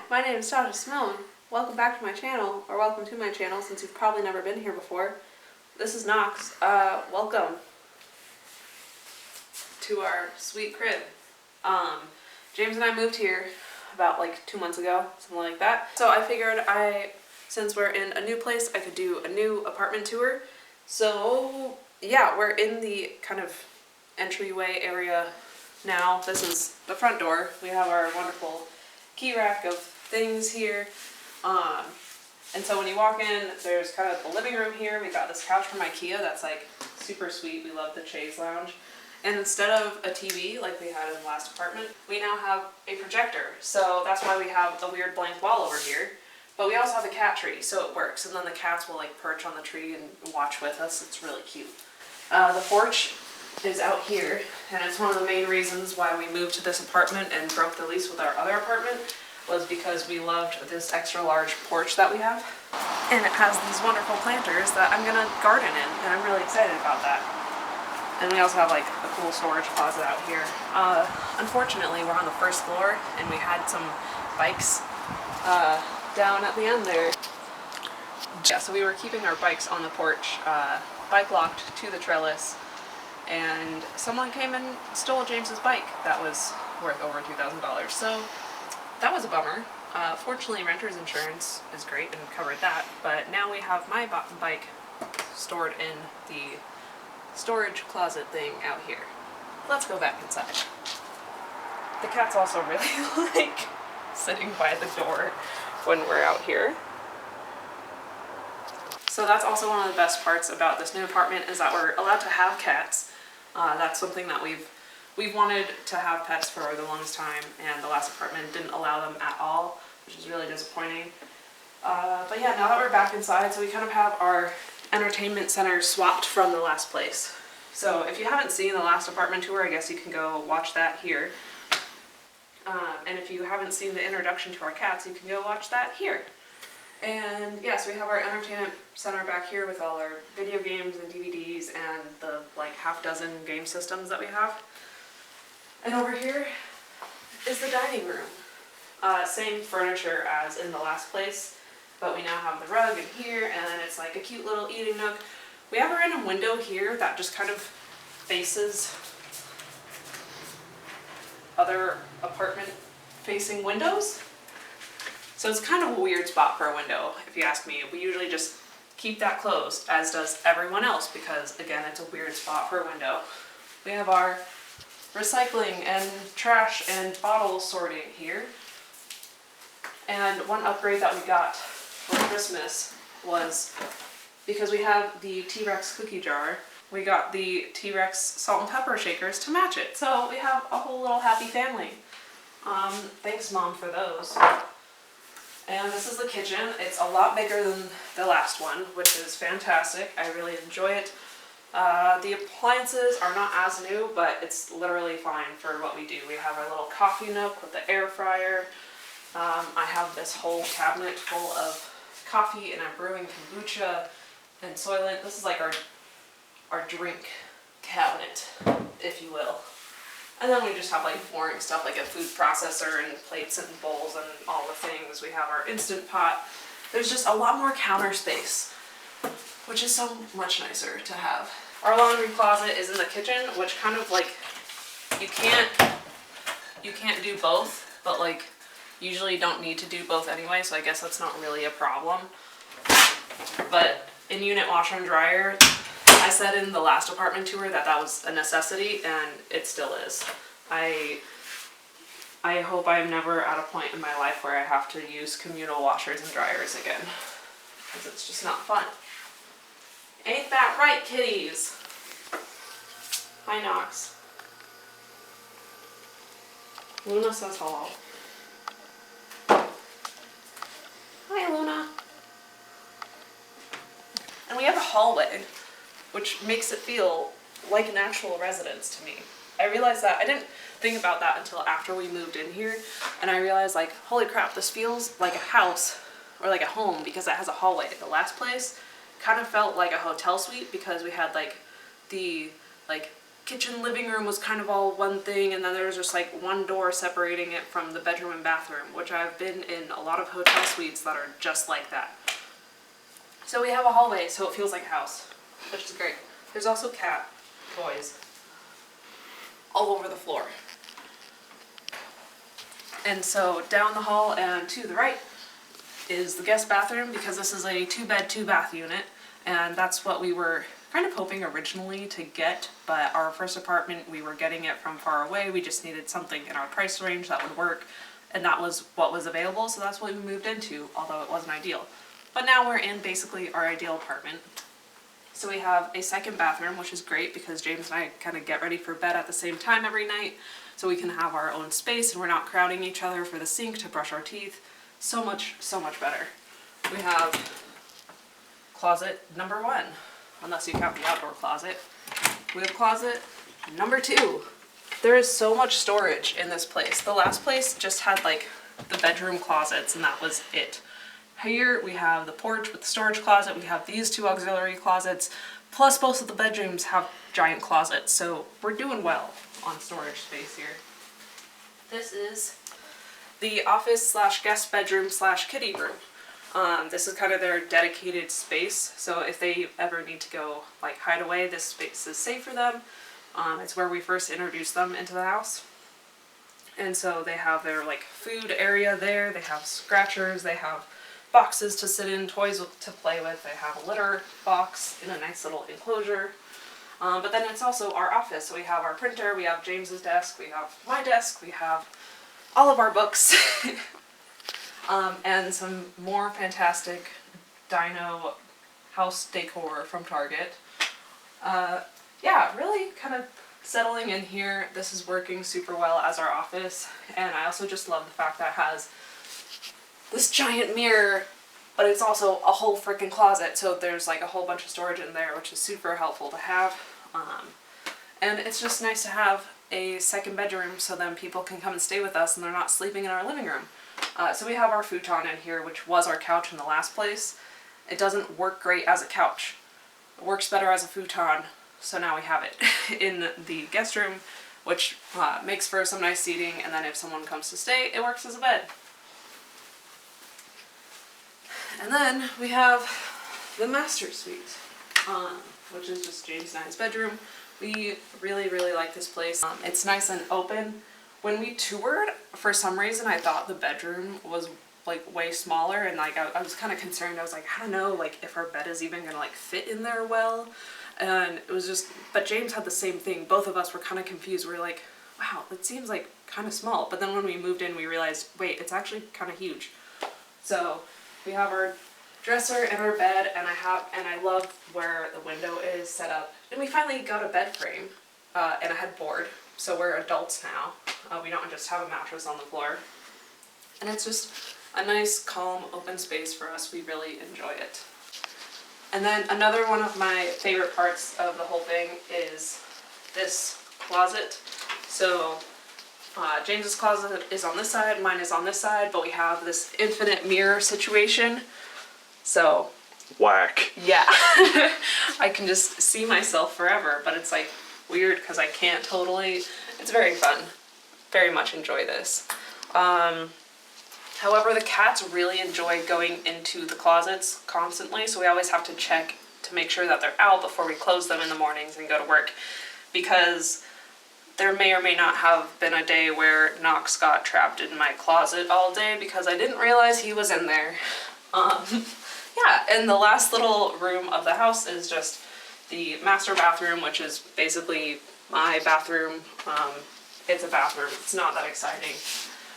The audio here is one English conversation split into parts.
my name is Tasha Simone. Welcome back to my channel, or welcome to my channel since you've probably never been here before. This is Knox. Welcome to our sweet crib. James and I moved here about like 2 months ago, something like that. So I figured since we're in a new place, I could do a new apartment tour. So yeah, we're in the kind of entryway area now. This is the front door. We have our wonderful key rack of things here. And so when you walk in, there's kind of the living room here. We got this couch from IKEA that's like super sweet. We love the chaise lounge. And instead of a TV like we had in the last apartment, we now have a projector. So that's why we have a weird blank wall over here. But we also have a cat tree, so it works. And then the cats will like perch on the tree and watch with us. It's really cute. The porch is out here, and it's one of the main reasons why we moved to this apartment and broke the lease with our other apartment, was because we loved this extra large porch that we have. And it has these wonderful planters that I'm gonna garden in, and I'm really excited about that. And we also have like a cool storage closet out here. Unfortunately, we're on the first floor, and we had some bikes down at the end there. Yeah, so we were keeping our bikes on the porch, bike locked to the trellis, and someone came and stole James's bike that was worth over $2,000. So that was a bummer. Fortunately, renter's insurance is great and covered that, but now we have my bike stored in the storage closet thing out here. Let's go back inside. The cats also really like sitting by the door when we're out here. So that's also one of the best parts about this new apartment, is that we're allowed to have cats. That's something that we've wanted to have pets for the longest time, and the last apartment didn't allow them at all, which is really disappointing. But yeah, now that we're back inside, so we kind of have our entertainment center swapped from the last place. So if you haven't seen the last apartment tour, I guess you can go watch that here. And if you haven't seen the introduction to our cats, you can go watch that here. And yeah, so we have our entertainment center back here with all our video games and DVDs and the like half-dozen game systems that we have. And over here is the dining room. Same furniture as in the last place, but we now have the rug in here, and then it's like a cute little eating nook. We have a random window here that just kind of faces other apartment facing windows. So it's kind of a weird spot for a window, if you ask me. We usually just keep that closed, as does everyone else, because again, it's a weird spot for a window. We have our recycling and trash and bottle sorting here. And one upgrade that we got for Christmas was, because we have the T-Rex cookie jar, we got the T-Rex salt and pepper shakers to match it. So we have a whole little happy family. Thanks, Mom, for those. And this is the kitchen. It's a lot bigger than the last one, which is fantastic. I really enjoy it. The appliances are not as new, but it's literally fine for what we do. We have our little coffee nook with the air fryer. I have this whole cabinet full of coffee, and I'm brewing kombucha and Soylent. This is like our drink cabinet, if you will. And then we just have like boring stuff like a food processor and plates and bowls and all the things. We have our Instant Pot. There's just a lot more counter space, which is so much nicer to have. Our laundry closet is in the kitchen, which kind of like, you can't do both, but like usually you don't need to do both anyway, so I guess that's not really a problem. But in unit washer and dryer, I said in the last apartment tour that that was a necessity, and it still is. I hope I'm never at a point in my life where I have to use communal washers and dryers again, because it's just not fun. Ain't that right, kitties? Hi, Knox. Luna says hello. Hi, Luna. And we have a hallway, which makes it feel like an actual residence to me. I realized that, I didn't think about that until after we moved in here, and I realized like, holy crap, this feels like a house or like a home because it has a hallway. The last place kind of felt like a hotel suite because we had like the kitchen living room was kind of all one thing, and then there was just like one door separating it from the bedroom and bathroom, which I've been in a lot of hotel suites that are just like that. So we have a hallway, so it feels like a house, which is great. There's also cat toys all over the floor. And so down the hall and to the right is the guest bathroom, because this is a 2-bed, 2-bath unit, and that's what we were kind of hoping originally to get, but our first apartment, we were getting it from far away. We just needed something in our price range that would work, and that was what was available, so that's what we moved into, although it wasn't ideal. But now we're in basically our ideal apartment. So we have a second bathroom, which is great because James and I kind of get ready for bed at the same time every night, so we can have our own space and we're not crowding each other for the sink to brush our teeth. So much better. We have closet number 1, unless you count the outdoor closet. We have closet number 2. There is so much storage in this place. The last place just had like the bedroom closets and that was it. Here we have the porch with the storage closet. We have these 2 auxiliary closets, plus both of the bedrooms have giant closets, so we're doing well on storage space here. This is the office slash guest bedroom slash kitty room. This is kind of their dedicated space, so if they ever need to go like hide away, this space is safe for them. It's where we first introduced them into the house. And so they have their like food area there, they have scratchers, they have boxes to sit in, toys to play with, they have a litter box in a nice little enclosure. But then it's also our office, so we have our printer, we have James's desk, we have my desk, we have all of our books, and some more fantastic dino house decor from Target. Yeah, really kind of settling in here. This is working super well as our office, and I also just love the fact that it has this giant mirror, but it's also a whole freaking closet, so there's like a whole bunch of storage in there, which is super helpful to have. And it's just nice to have a second bedroom so then people can come and stay with us and they're not sleeping in our living room. So we have our futon in here, which was our couch in the last place. It doesn't work great as a couch. It works better as a futon, so now we have it in the guest room, which makes for some nice seating, and then if someone comes to stay, it works as a bed. And then we have the master suite, which is just James and I's bedroom. We really like this place. It's nice and open. When we toured, for some reason I thought the bedroom was like way smaller, and like I was kind of concerned. I was like, I don't know, like if our bed is even gonna like fit in there well. And it was just, but James had the same thing. Both of us were kind of confused. We were like, wow, it seems like kind of small. But then when we moved in, we realized, wait, it's actually kind of huge. So we have our dresser and our bed, and I love where the window is set up. And we finally got a bed frame and a headboard, so we're adults now. We don't just have a mattress on the floor. And it's just a nice, calm, open space for us. We really enjoy it. And then another one of my favorite parts of the whole thing is this closet. So James's closet is on this side, mine is on this side, but we have this infinite mirror situation. So whack. Yeah, I can just see myself forever, but it's like weird because I can't totally. It's very fun. Very much enjoy this. However, the cats really enjoy going into the closets constantly, so we always have to check to make sure that they're out before we close them in the mornings and go to work, because there may or may not have been a day where Knox got trapped in my closet all day because I didn't realize he was in there. Yeah, and the last little room of the house is just the master bathroom, which is basically my bathroom. It's a bathroom. It's not that exciting.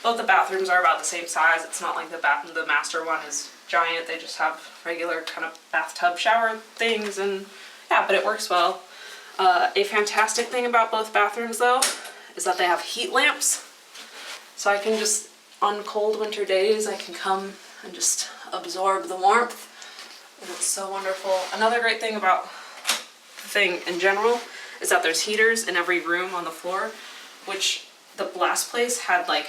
Both the bathrooms are about the same size. It's not like the master one is giant. They just have regular kind of bathtub shower things, and yeah, but it works well. A fantastic thing about both bathrooms though is that they have heat lamps. So I can just, on cold winter days, I can come and just absorb the warmth. And it's so wonderful. Another great thing about the thing in general is that there's heaters in every room on the floor, which the last place had like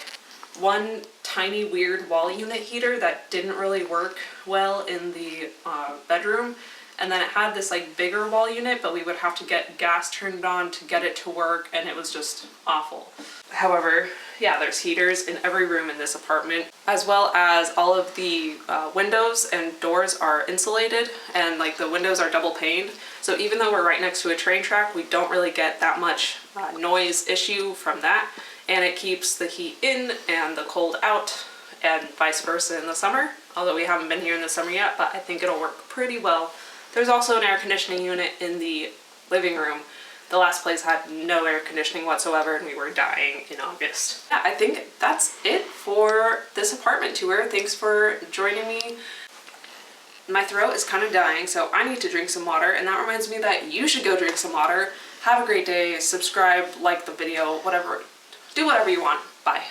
one tiny weird wall unit heater that didn't really work well in the bedroom, and then it had this like bigger wall unit, but we would have to get gas turned on to get it to work, and it was just awful. However, yeah, there's heaters in every room in this apartment, as well as all of the windows and doors are insulated, and like the windows are double paned. So even though we're right next to a train track, we don't really get that much noise issue from that. And it keeps the heat in and the cold out, and vice versa in the summer. Although we haven't been here in the summer yet, but I think it'll work pretty well. There's also an air conditioning unit in the living room. The last place had no air conditioning whatsoever, and we were dying in August. Yeah, I think that's it for this apartment tour. Thanks for joining me. My throat is kind of dying, so I need to drink some water, and that reminds me that you should go drink some water. Have a great day, subscribe, like the video, whatever. Do whatever you want. Bye.